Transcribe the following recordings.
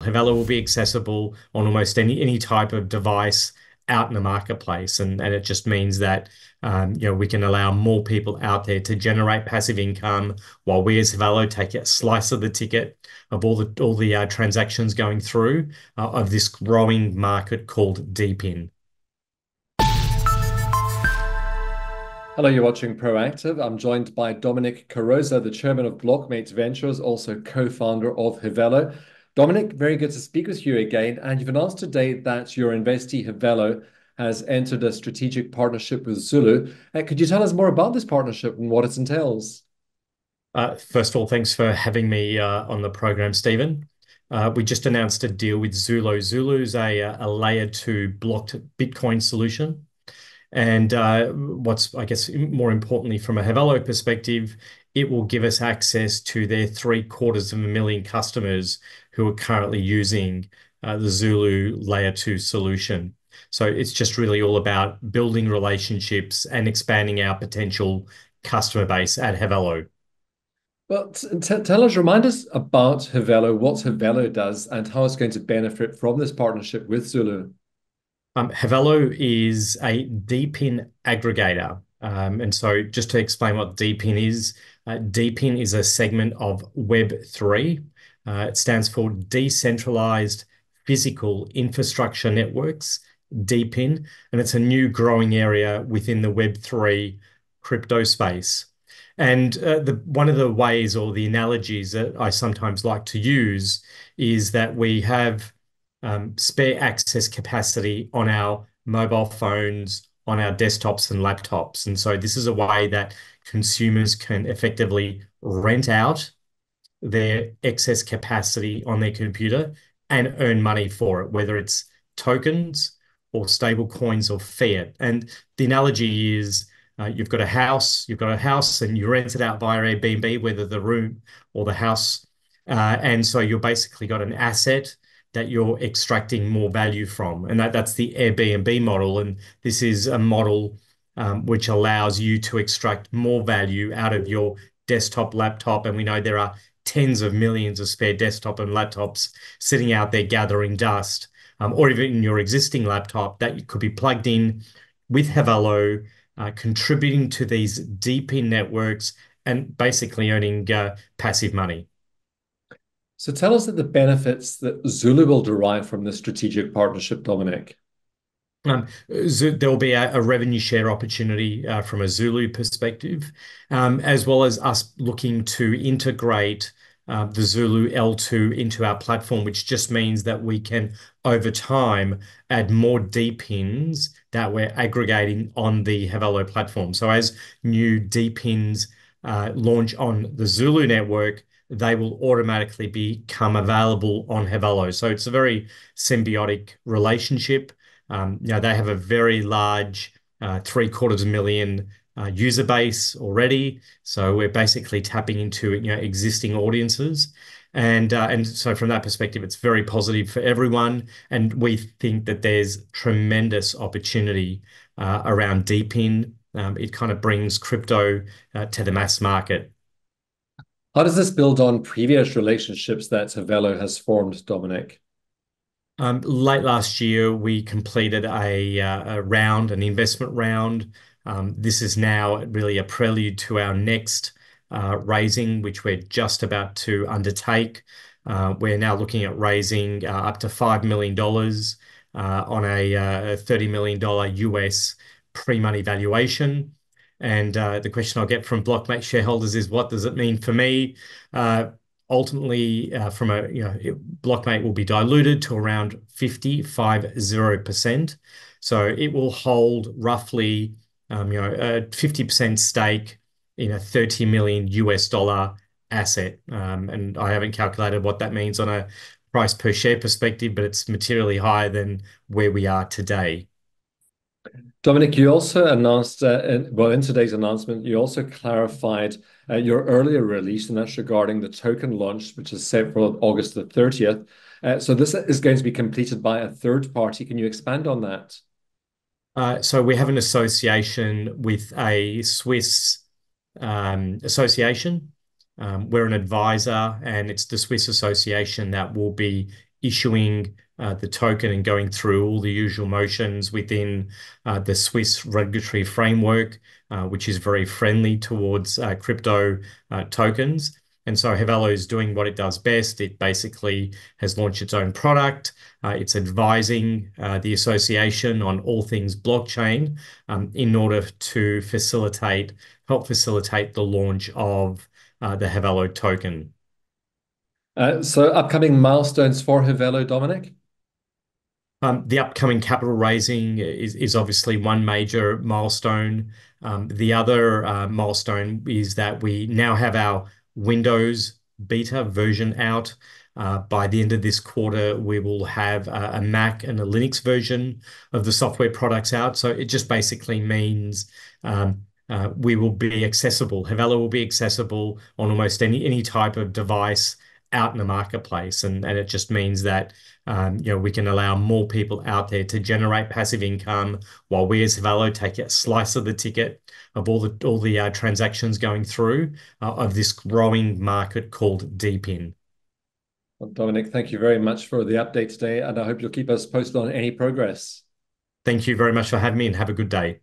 Havelo will be accessible on almost any type of device out in the marketplace, and it just means that we can allow more people out there to generate passive income while we as Havelo take a slice of the ticket of all the transactions going through of this growing market called DeepIn. Hello, you're watching Proactive. I'm joined by Dominic Carosa, the chairman of Blockmate Ventures, also co-founder of Havelo. Dominic, very good to speak with you again. And you've announced today that your investee Havelo has entered a strategic partnership with Zulu. Could you tell us more about this partnership and what it entails? First of all, thanks for having me on the program, Stephen. We just announced a deal with Zulu. Zulu's a layer two blocked Bitcoin solution. And what's, I guess, more importantly, from a Havelo perspective, it will give us access to their 750,000 customers who are currently using the Zulu Layer 2 solution. So it's just really all about building relationships and expanding our potential customer base at Havelo. Well, tell us, remind us about Havelo, what Havelo does, and how it's going to benefit from this partnership with Zulu. Havelo is a DeepIn aggregator. And so just to explain what DeepIn is, DeepIn is a segment of Web3. It stands for Decentralized Physical Infrastructure Networks, DeepIn, and it's a new growing area within the Web3 crypto space. And one of the ways or the analogies that I sometimes like to use is that we have spare access capacity on our mobile phones, on our desktops and laptops. And so this is a way that consumers can effectively rent out their excess capacity on their computer and earn money for it, whether it's tokens or stable coins or fiat. And the analogy is you've got a house and you rent it out via Airbnb, whether the room or the house. And so you've basically got an asset that you're extracting more value from. And that's the Airbnb model. And this is a model which allows you to extract more value out of your desktop, laptop. And we know there are tens of millions of spare desktop and laptops sitting out there gathering dust, or even in your existing laptop that could be plugged in with Havelo, contributing to these DeepIn networks and basically earning passive money. So tell us the benefits that Zulu will derive from this strategic partnership, Dominic. There'll be a revenue share opportunity from a Zulu perspective, as well as us looking to integrate the Zulu L2 into our platform, which just means that we can, over time, add more DeepIns that we're aggregating on the Havelo platform. So as new DeepIns launch on the Zulu network, they will automatically become available on Havelo. So it's a very symbiotic relationship. They have a very large 750,000 user base already. So we're basically tapping into existing audiences. And so from that perspective, it's very positive for everyone. And we think that there's tremendous opportunity around DeepIn. It kind of brings crypto to the mass market. How does this build on previous relationships that Havelo has formed, Dominic? Late last year, we completed an investment round. This is now really a prelude to our next raising, which we're just about to undertake. We're now looking at raising up to $5 million on a $30 million US pre-money valuation. And the question I'll get from Blockmate shareholders is, what does it mean for me? Ultimately, Blockmate will be diluted to around 50%. So it will hold roughly, a 50% stake in a $30 million US dollar asset. And I haven't calculated what that means on a price per share perspective, but it's materially higher than where we are today. Dominic, you also announced, in today's announcement, you also clarified your earlier release, and that's regarding the token launch, which is set for August the 30th. So this is going to be completed by a third party. Can you expand on that? So we have an association with a Swiss association. We're an advisor, and it's the Swiss association that will be issuing the token and going through all the usual motions within the Swiss regulatory framework, which is very friendly towards crypto tokens. And so Havelo is doing what it does best. It basically has launched its own product. It's advising the association on all things blockchain in order to help facilitate the launch of the Havelo token. So upcoming milestones for Havelo, Dominic? The upcoming capital raising is obviously one major milestone. The other milestone is that we now have our Windows beta version out. By the end of this quarter, we will have a Mac and a Linux version of the software products out. So it just basically means we will be accessible. Havelo will be accessible on almost any type of device out in the marketplace, and it just means that we can allow more people out there to generate passive income while we as Havelo take a slice of the ticket of all the transactions going through of this growing market called DePIN. Well, Dominic, thank you very much for the update today, and I hope you'll keep us posted on any progress. Thank you very much for having me, and have a good day.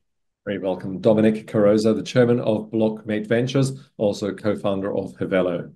Very welcome. Dominic Carosa, the chairman of Blockmate Ventures, also co-founder of Havelo.